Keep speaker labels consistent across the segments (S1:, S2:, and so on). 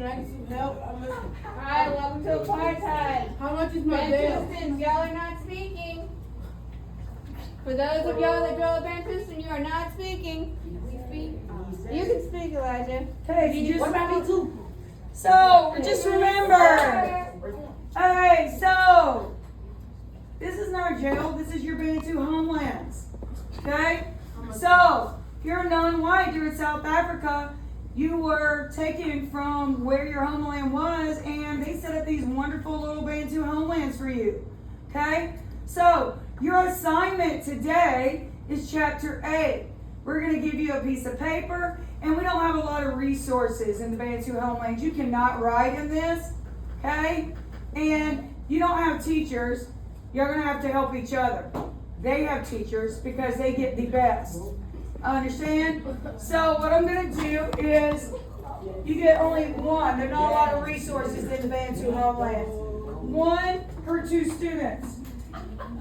S1: Can I get some help?
S2: Alright, welcome to apartheid.
S1: How much is my bail?
S2: Bantustan, y'all are not speaking. For those of y'all that grow up Bantustan, you are not speaking. You can speak, Elijah.
S3: Okay,
S1: What about me too?
S3: so just remember. Alright, so this is not jail, this is your Bantu homelands. Okay? So if you're non-white, you're in South Africa, you were taken from where your homeland was, and they set up these wonderful little Bantu homelands for you. Okay? So your assignment today is chapter 8. We're going to give you a piece of paper, and we don't have a lot of resources in the Bantu homelands. You cannot write in this, okay? And you don't have teachers. You're going to have to help each other. They have teachers because they get the best. Understand? So what I'm going to do is, you get only one. There's not a lot of resources in the Bantu homelands. 1 per 2 students.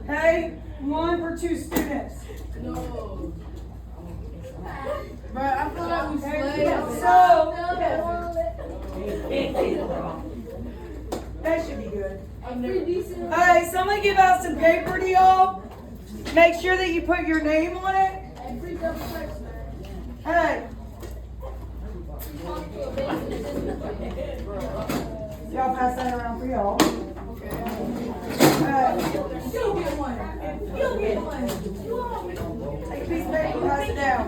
S3: Okay? 1 per 2 students.
S1: No. But I feel like we slaves.
S3: So, that should be good. Alright, so I'm going to give out some paper to y'all. Make sure that you put your name on it. Hey. Y'all pass that around for y'all.
S1: You'll get one. You'll get one.
S3: Take a piece of paper, pass it down.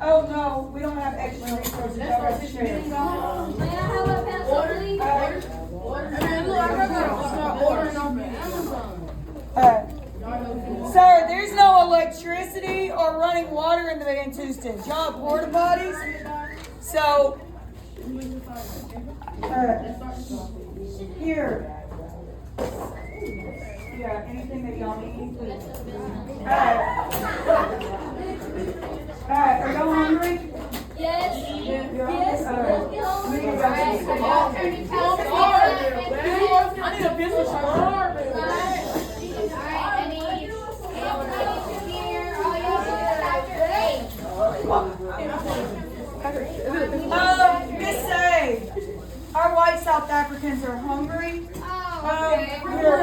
S3: Oh no, we don't have extra resources. Y'all got to share.
S4: May I have a pencil, please?
S1: I mean, look, I gotta start ordering off of Amazon.
S3: Sir, there's no electricity or running water in the Bantustans. Y'all have porta potties. So, here. Yeah, anything that y'all need. Alright, are y'all hungry?
S4: Yes.
S3: Yes.
S1: I need a business card.
S3: Miss A, our white South Africans are hungry. Here,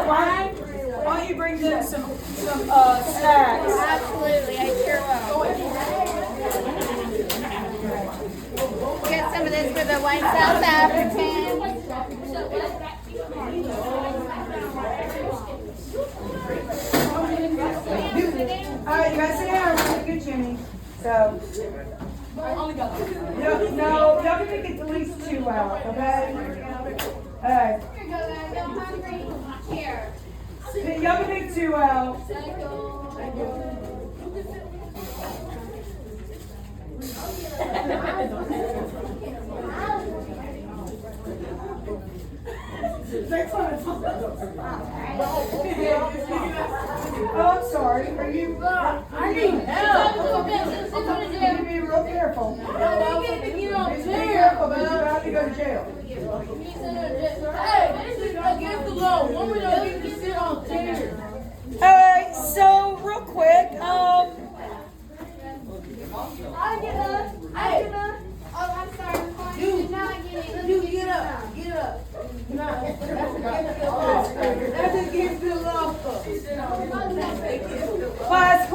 S3: why don't you bring them some snacks?
S2: Absolutely, I sure will. Get some of this for the white South Africans.
S3: Alright, you guys sit down. Really good, Jimmy. So, no, y'all can make it at least 2 out, okay? Alright.
S2: Here.
S3: Y'all can make 2 out. Oh, I'm sorry. Are you?
S1: I need help.
S3: You need to be real careful.
S1: Be
S3: Be careful, because you're about to go to jail.
S1: Hey, this is against the law. Women don't get to sit on chairs.
S3: Alright, so real quick,
S4: I get up. I get up. Oh, I'm sorry.
S1: You
S4: Not getting
S1: You get up. Get up. No, that's against the law.
S3: class.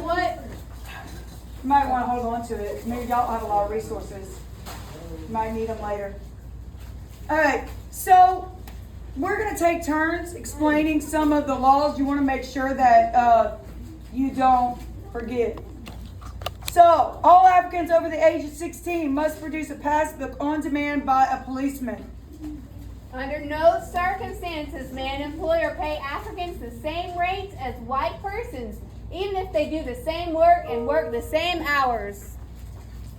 S1: What?
S3: You might want to hold on to it. Maybe y'all don't have a lot of resources. You might need them later. Alright, so we're going to take turns explaining some of the laws. You want to make sure that you don't forget. So, all Africans over the age of 16 must produce a passbook on demand by a policeman.
S2: Under no circumstances may an employer pay Africans the same rates as white persons, even if they do the same work and work the same hours.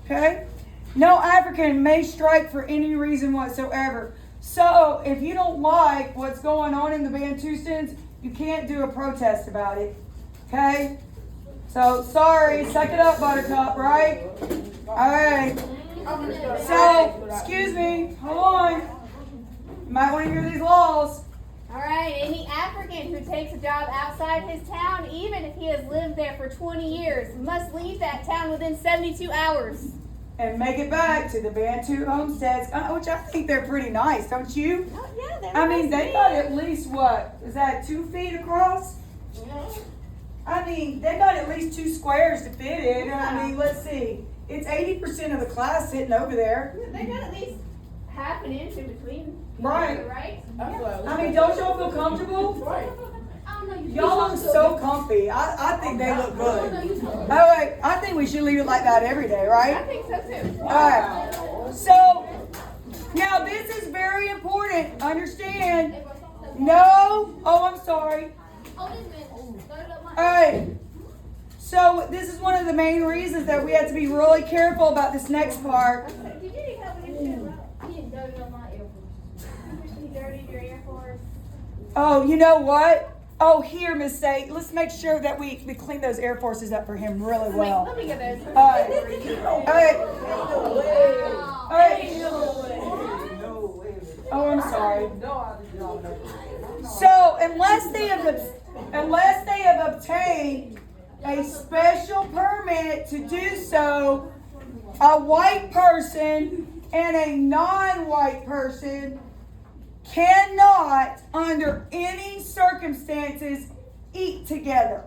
S3: Okay? No African may strike for any reason whatsoever. So, if you don't like what's going on in the Bantustans, you can't do a protest about it. Okay? So, sorry, suck it up, Buttercup, right? Alright. So, excuse me, hold on. You might want to hear these laws.
S2: Alright, any African who takes a job outside his town, even if he has lived there for 20 years, must leave that town within 72 hours.
S3: And make it back to the Bantu homesteads, which I think they're pretty nice, don't you?
S2: Oh, yeah, they're
S3: I mean,
S2: nice
S3: they got at least what? Is that 2 feet across? I mean, they got at least 2 squares to fit in.
S2: Yeah.
S3: I mean, let's see. It's 80% of the class sitting over there.
S2: They got at least half an inch in between.
S3: Right.
S2: Right?
S3: I mean, don't y'all feel comfortable?
S4: I don't know. You
S3: Y'all look so comfy. I think they look good. All right, I think we should leave it like that every day,
S2: I
S3: right?
S2: think so too.
S3: All right. So, now this is very important. Understand? No. Oh, I'm sorry.
S4: Oh, this man. Third up my.
S3: All right. So this is one of the main reasons that we have to be really careful about this next part.
S2: Did you need help with your shoe?
S4: He didn't dirty up my Air Force.
S2: You dirtied your Air Force?
S3: Oh, you know what? Oh, here, Miss Say, let's make sure that we clean those Air Forces up for him really
S2: Let
S3: well.
S2: me get those.
S3: All right. All right. All right. Oh, I'm sorry. So unless they have obtained a special permit to do so, a white person and a non-white person cannot, under any circumstances, eat together.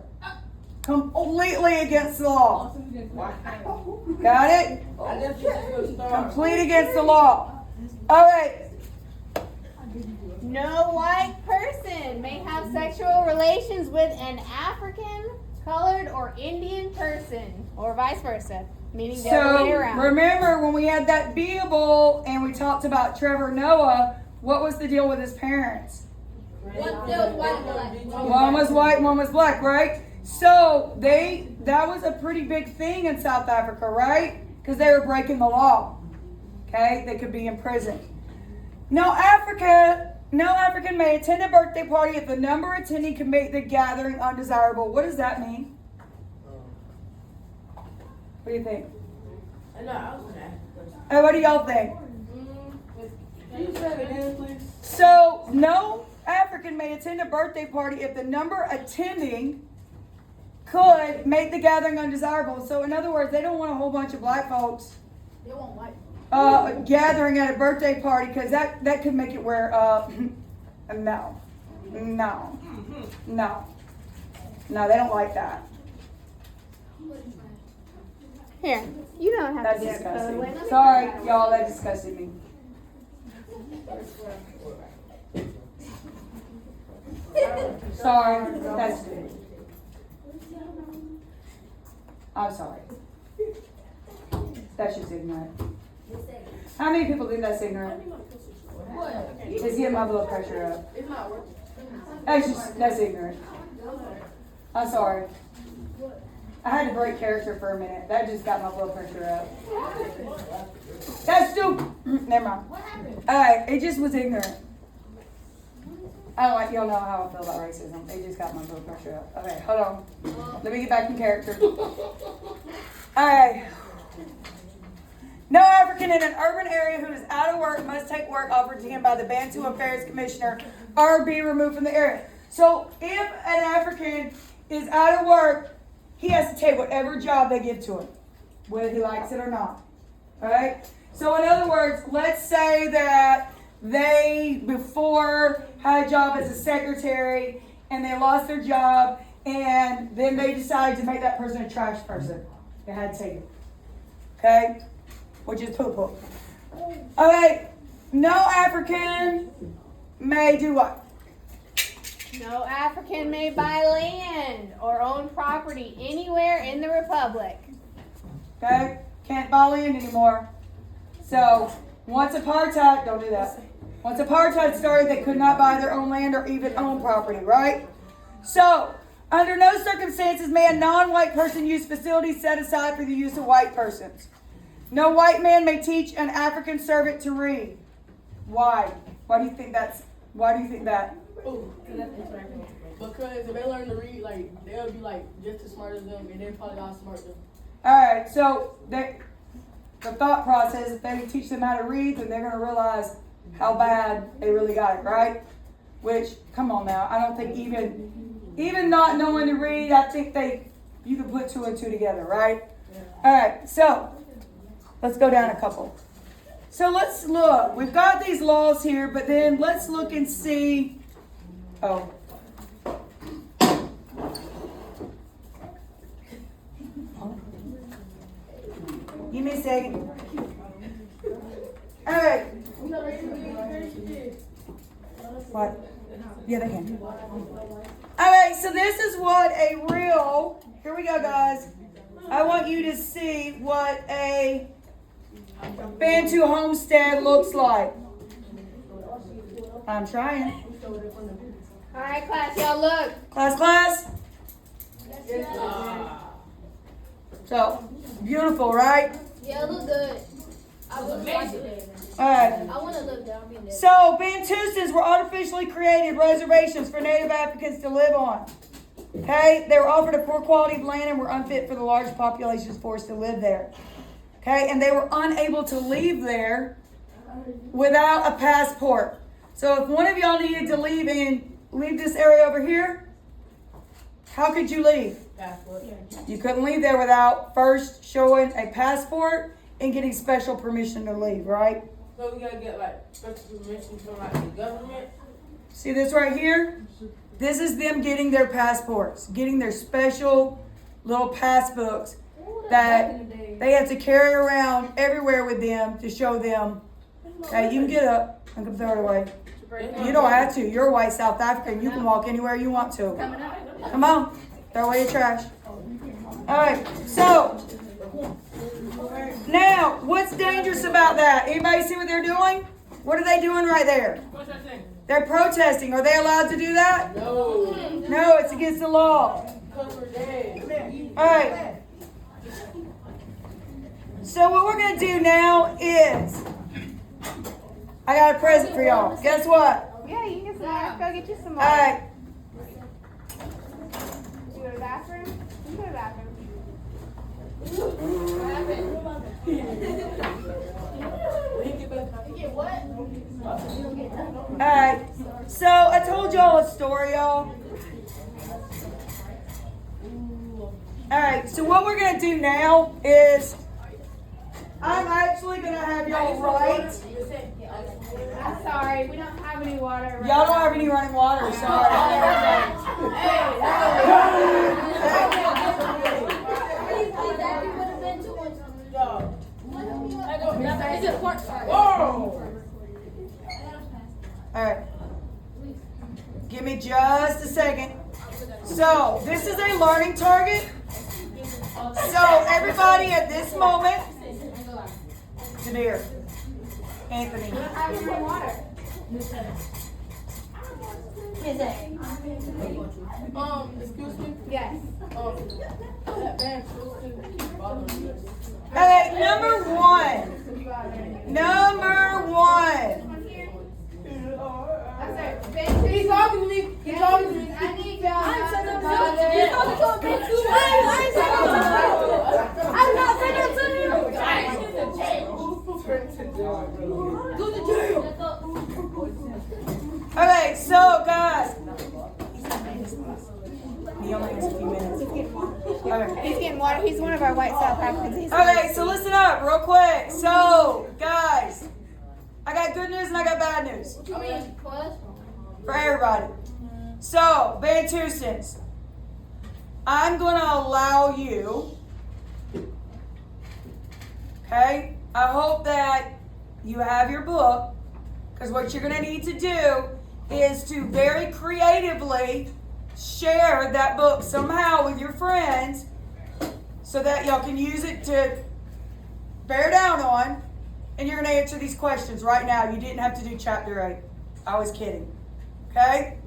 S3: Completely against the law. Got it? Complete against the law. All right.
S2: No white person may have sexual relations with an African, colored, or Indian person, or vice versa, meaning the other way
S3: So
S2: around.
S3: remember when we had that Beable and we talked about Trevor Noah, what was the deal with his parents?
S4: What? There was white and black.
S3: One was white, one was black, right? So that was a pretty big thing in South Africa, right? Because they were breaking the law. Okay, they could be in prison. No African may attend a birthday party if the number attending can make the gathering undesirable. What does that mean? What do you think? Hey, what do y'all think?
S1: Can you say it again, please?
S3: So, no African may attend a birthday party if the number attending could make the gathering undesirable. So, in other words, they don't want a whole bunch of black folks
S4: They want white.
S3: gathering at a birthday party because that could make it where, no, they don't like that.
S2: Here, you don't have
S3: That's
S2: to do it.
S3: disgusting.
S2: Let me
S3: Sorry,
S2: figure it out.
S3: y'all, that disgusted me. Sorry, that's stupid. I'm sorry. That's just ignorant. How many people think that's ignorant? It's getting my blood pressure up.
S1: It's not working.
S3: That's ignorant. I'm sorry. I had to break character for a minute. That just got my blood pressure up. That's stupid. Never mind. Alright, it just was ignorant. I don't like y'all know how I feel about racism. It just got my blood pressure up. Okay, hold on. Let me get back in character. Alright. No African in an urban area who is out of work must take work offered to him by the Bantu Affairs Commissioner or be removed from the area. So if an African is out of work, he has to take whatever job they give to him, whether he likes it or not. Alright? So in other words, let's say that they before had a job as a secretary and they lost their job and then they decided to make that person a trash person. They had to take it. Okay? Which is poo-poo. Alright, no African may do what?
S2: No African may buy land or own property anywhere in the Republic.
S3: Okay? Can't buy land anymore. So, once apartheid, don't do that. Once apartheid started, they could not buy their own land or even own property, right? So, under no circumstances may a non-white person use facilities set aside for the use of white persons. No white man may teach an African servant to read. Why? Why do you think that?
S1: Ooh, because if they learn to read, like, they'll be, like, just as smart as them, and they're probably outsmart them.
S3: Alright, so the thought process, if they teach them how to read, then they're going to realize how bad they really got it, right? which, come on now, I don't think even not knowing to read, I think you can put 2 and 2 together, right? All right, so let's go down a couple. So let's look. We've got these laws here, but then let's look and see. Oh. Give me a second. All right. What? Yeah, they can. All right, so this is what a real, here we go, guys. I want you to see what a Bantu homestead looks like. I'm trying.
S2: All right, class, y'all look.
S3: Class. So, beautiful, right?
S4: Yeah, it look good. I would like it.
S3: All right.
S4: I want to live down here.
S3: So, Bantusans were artificially created reservations for Native Africans to live on. Okay? They were offered a poor quality of land and were unfit for the large populations forced to live there. Okay? And they were unable to leave there without a passport. So, if one of y'all needed to leave this area over here, how could you leave? You couldn't leave there without first showing a passport and getting special permission to leave, right?
S5: So we gotta get like special permission from like the government.
S3: See this right here? This is them getting their passports, getting their special little passbooks that they have to carry around everywhere with them to show them. Okay, you can get up and come throw it away. You don't have to. You're a white South African. You can walk anywhere you want to. Come on, throw away your trash. All right, so now what's dangerous about that? Anybody see what they're doing? What are they doing right there? They're protesting. Are they allowed to do that?
S1: No.
S3: No, it's against the law.
S1: Because we're dead.
S3: All right. So what we're going to do now is, I got a present for y'all. Guess what?
S2: Yeah, you can get some more. Go get you some
S3: All
S2: more.
S3: right.
S2: You go to the bathroom? You can go to the bathroom.
S3: All right. So I told y'all a story, y'all. All right. So what we're going to do now is, I'm actually going to have y'all write.
S2: I'm sorry, we don't have any water. Right
S3: Y'all don't
S2: now.
S3: have any running water, sorry.
S4: Is it pork?
S3: All right. Give me just a second. So, this is a learning target. So, everybody at this moment, Janeer, Anthony,
S2: I don't have any water.
S1: Excuse me.
S2: Yes.
S1: That man bothering me.
S3: okay, number one.
S1: He's talking to me. He's talking to me.
S2: I need y'all.
S4: I'm not saying that to you. Go to jail.
S3: Okay, so guys. He only has a few minutes. Okay.
S2: He's getting water. He's one of our white South Africans. He's
S3: Okay, so listen up real quick. So, guys, I got good news and I got bad news for everybody. So, Bantusans, I'm going to allow you, okay? I hope that you have your book, because what you're going to need to do is to very creatively share that book somehow with your friends so that y'all can use it to bear down on, and you're going to answer these questions right now. You didn't have to do chapter 8. I was kidding. Okay?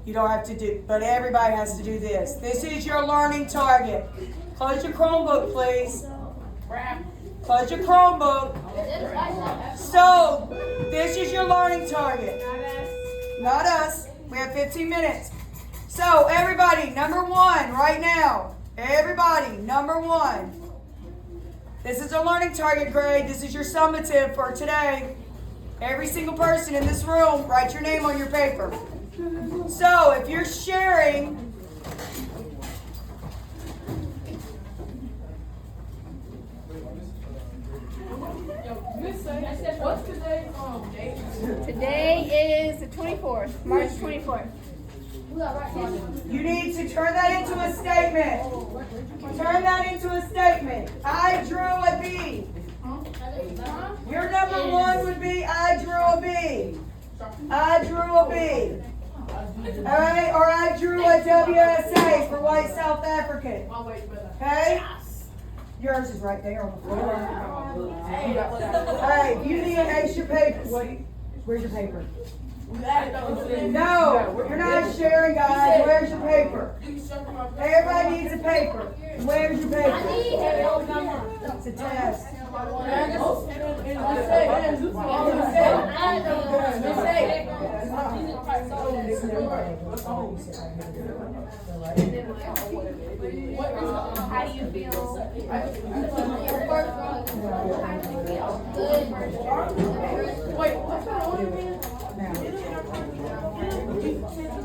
S3: You don't have to do, but everybody has to do this. This is your learning target. Close your Chromebook, please. Close your Chromebook. So, this is your learning target. Not us. We have 15 minutes. So, everybody, number one, right now. Everybody, number one. This is a learning target grade. This is your summative for today. Every single person in this room, write your name on your paper. So if you're sharing,
S1: What's today's date?
S2: Today is the 24th, March 24th.
S3: you need to turn that into a statement. Turn that into a statement. I drew a B. Your number one would be I drew a B. I drew a B. Alright? Or I drew a WSA for white South African.
S1: Oh, wait, brother.
S3: Okay? Yours is right there on the floor. Alright, you need an extra paper. Where's your paper? No, you're not sharing, guys. Where's your paper? Everybody needs a paper. Where's your paper? It's a test.
S2: How do you feel?
S1: Wait, what's that on again?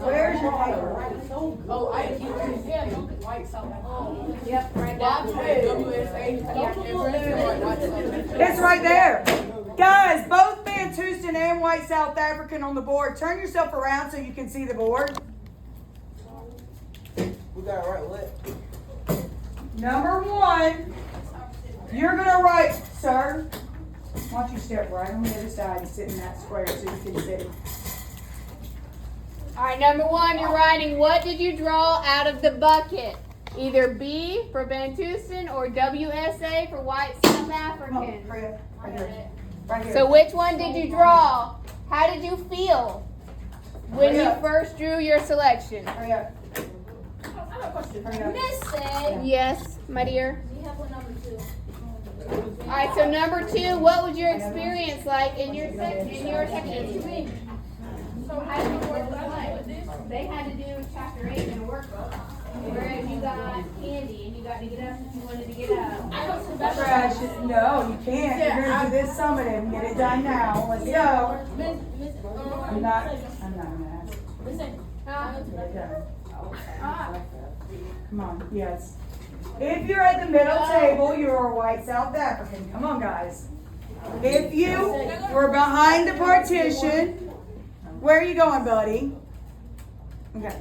S3: Where's your paper?
S1: Oh, white South Africa.
S2: Yep, right
S1: Well,
S2: now.
S1: I played WSA. White South Africa.
S3: It's right there. Guys, both Bantustan and white South African on the board. Turn yourself around so you can see the board.
S5: We got it right what?
S3: Number one, you're going to write, sir. Why don't you step right on the other side and sit in that square so you can see.
S2: All right, number one, you're writing what did you draw out of the bucket? Either B for Bantustan or WSA for white South
S3: Come on,
S2: African.
S3: hurry up. Right here. Right here.
S2: So which one did you draw? How did you feel when
S3: Hurry
S2: you
S3: up.
S2: first drew your selection?
S3: Hurry up. Hurry up.
S4: Missy,
S2: Yes, my dear.
S4: you have one number 2.
S2: All right, so number two, what was your experience like in your section? So how did you work like? They had to do chapter 8 in a workbook, whereas you got candy and you got to get up if you wanted to get up.
S3: Trash. No, you can't. You're going to do this summative. Get it done now. Let's go. I'm not going to ask. Get it done. Come on. Yes. If you're at the middle table, you're a white South African. Come on, guys. If you were behind the partition, where are you going, buddy? Okay.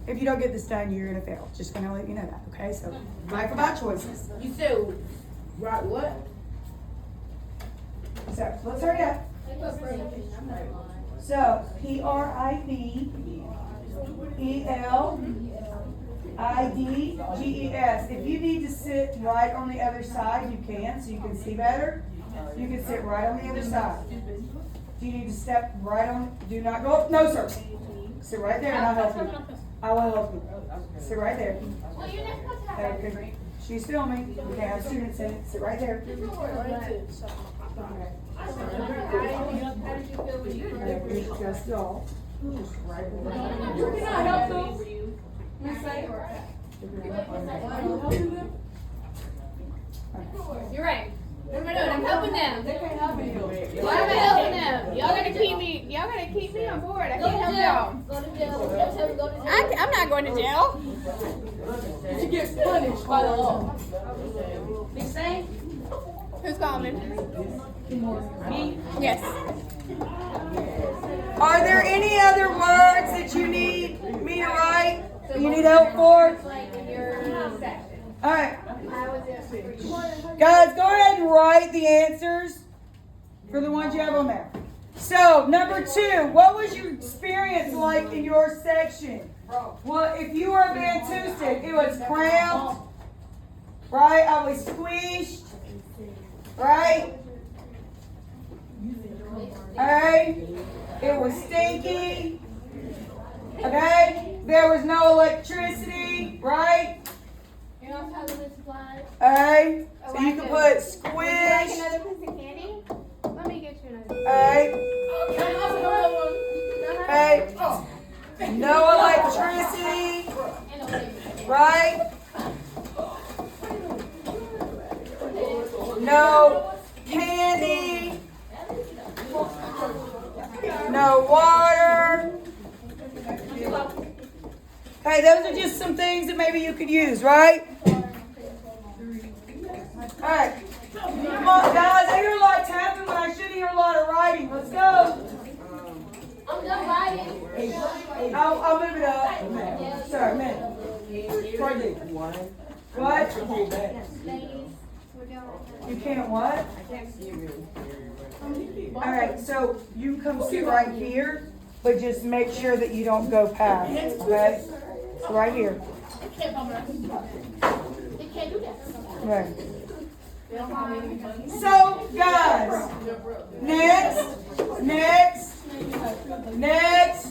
S3: If you don't get this done, you're going to fail. Just going to let you know that, okay? So, life about choices.
S5: You said right what?
S3: So, let's hurry up. So, PRIVELIDGES. If you need to sit right on the other side, you can, so you can see better. You can sit right on the other side. Do you need to step right on? Do not go up. No, sir. Sit right there and I'll help you. I will help you. Sit right there.
S4: Well, you're not supposed to have that.
S3: Okay. She's filming. We can't have students in it. Sit right there.
S2: How did you feel when you drew?
S3: Here's just y'all.
S1: Can I help them? Miss A?
S2: You're right. What am I doing? I'm helping them.
S1: They can't help me.
S2: Why am I helping them? Y'all gotta keep me on board. I
S4: Go
S2: can't
S4: to
S2: help
S4: jail.
S2: y'all.
S4: Go to jail. Tell him to go to jail.
S2: I'm not going to jail.
S1: She gets punished by the law.
S2: Who's calling? Me? Yes.
S3: Are there any other words that you need me to write? You need help for?
S2: Like in your section.
S3: All right.
S2: I was there for you.
S3: Guys, go ahead and write the answers for the ones you have on there. So, number two, what was your experience like in your section? Well, if you were a Bantustan, it was cramped, right? I was squeezed, right? Alright? It was stinky, okay? There was no electricity, right?
S4: You also have the supplies.
S3: Alright? So you can put
S2: Would you like
S3: squished,
S2: another piece of candy? Let me get you another.
S3: alright? Okay? No electricity, right? No candy, no water. Hey, those are just some things that maybe you could use, right? Alright. Come on, guys. I hear a lot of tapping when I should hear a lot of writing. Let's go.
S4: I'm done writing.
S3: I'll move it up. Sorry, man. What? You can't what? Alright, so you come sit right here, but just make sure that you don't go past, okay? So right here.
S4: They can't do that.
S3: Right. So, guys, next.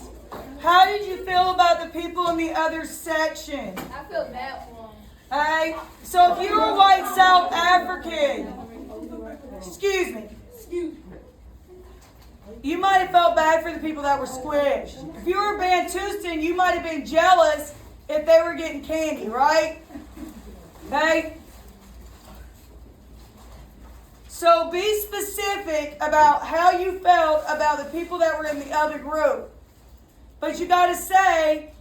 S3: How did you feel about the people in the other section?
S4: I feel bad for them.
S3: Alright, so if you were white South African, excuse me, you might have felt bad for the people that were squished. If you were Bantustan, you might have been jealous if they were getting candy, right? Okay? So be specific about how you felt about the people that were in the other group. But you got to say,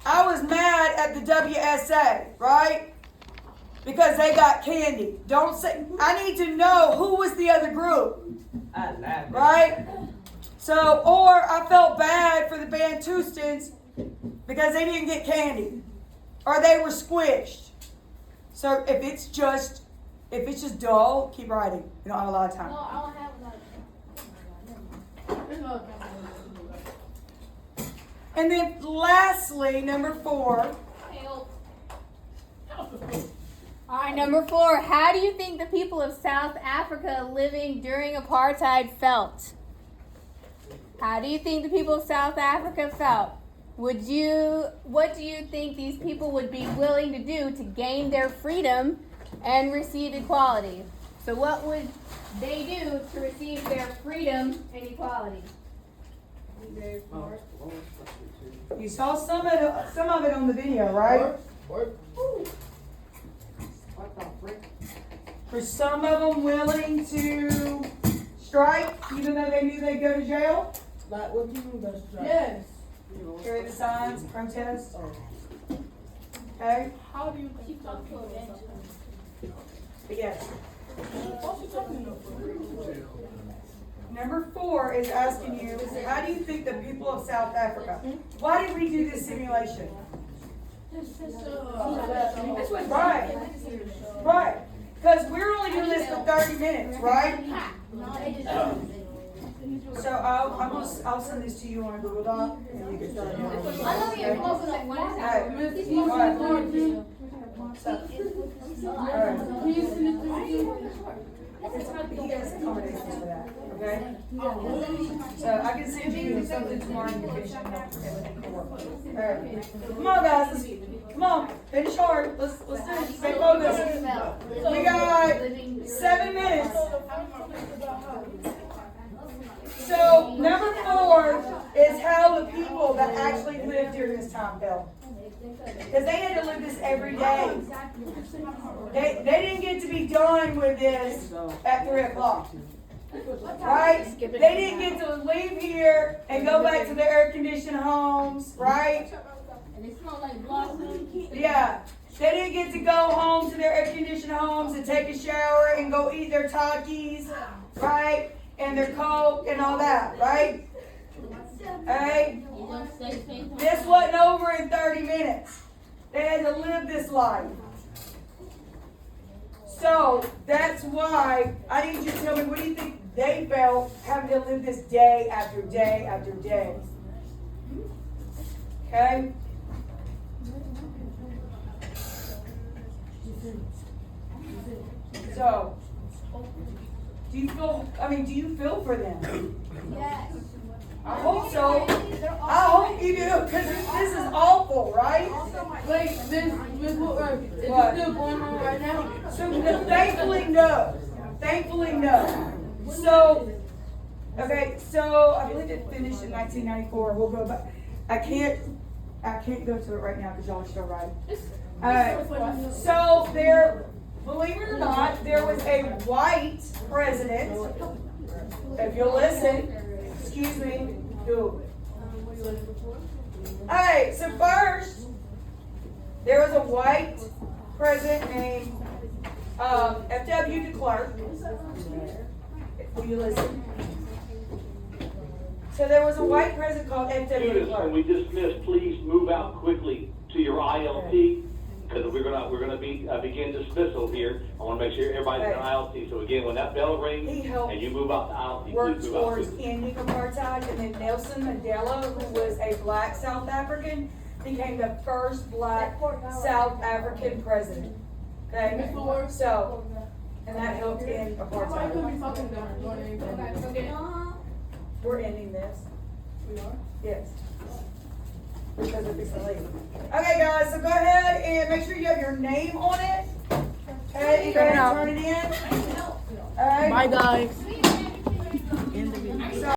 S3: I was mad at the WSA, right? Because they got candy. Don't say, I need to know who was the other group. Right? So, or I felt bad for the Bantustans because they didn't get candy. Or they were squished. So if it's just dull, keep writing. You don't have a lot of time.
S4: No, I don't have enough.
S3: And then lastly, number 4.
S4: Help.
S2: All right, number 4. How do you think the people of South Africa living during apartheid felt? How do you think the people of South Africa felt? What do you think these people would be willing to do to gain their freedom and receive equality? So what would they do to receive their freedom and equality?
S3: You saw some of it on the video, right? For some of them willing to strike, even though they knew they'd go to jail?
S5: Like, what do you mean by strike?
S1: Yes.
S3: Carry the signs, protest. Okay?
S1: How do you
S4: Keep talking to them.
S3: But yes.
S1: What's you talking about?
S3: Number 4 is asking you, how do you think the people of South Africa? Why did we do this simulation? Right. Right. Because we're only doing this for 30 minutes, right? So I'll send this to you on a Google Doc and you can start.
S4: I know you're close to like one.
S3: He has accommodations for that, okay? So I can send you something tomorrow and you finish it. Alright. Come on, guys. Come on. Finish hard. Let's do it. Stay focused. We got 7 minutes. So number 4 is how the people that actually lived during this time felt. Because they had to live this every day. They didn't get to be done with this at 3 o'clock. Right? They didn't get to leave here and go back to their air-conditioned homes, right?
S4: And they smell like blossom.
S3: Yeah. They didn't get to go home to their air-conditioned homes and take a shower and go eat their Takis, right? And their Coke and all that, right? Alright? This wasn't over in 30 minutes. They had to live this life. So, that's why I need you to tell me, what do you think they felt having to live this day after day after day? Okay? So, do you feel for them?
S4: Yes.
S3: I hope so. I hope you do, because this is awful, right?
S1: Wait, Miss Woodward, is it
S3: What?
S1: still going on right now?
S3: So, thankfully, no. Thankfully, no. So, okay, so I believe it finished in 1994. We'll go back. I can't go to it right now because y'all are still writing. Alright, so believe it or not, there was a white president, if you'll listen, excuse me, do it. Alright, so first, there was a white president named F.W. de Klerk. Will you listen? So there was a white president called F.W. de
S6: Students, when
S3: Klerk.
S6: we dismiss, please move out quickly to your ILT, because we're gonna begin dismissal here. I wanna make sure everybody's in ILT. So again, when that bell rings
S3: He helped
S6: and you move out to ILT,
S3: work
S6: please move out
S3: towards
S6: quickly.
S3: ending apartheid, and then Nelson Mandela, who was a black South African, became the first black South African president. Okay,
S1: Mr. Ward?
S3: so, and that helped end
S1: Why you could
S3: apartheid.
S1: be talking down, doing anything?
S3: We're ending this.
S1: We are?
S3: Yes. Because of this leave. Okay, guys, so go ahead and make sure you have your name on it. Okay, you go ahead and turn it in. All right.
S1: Bye, guys.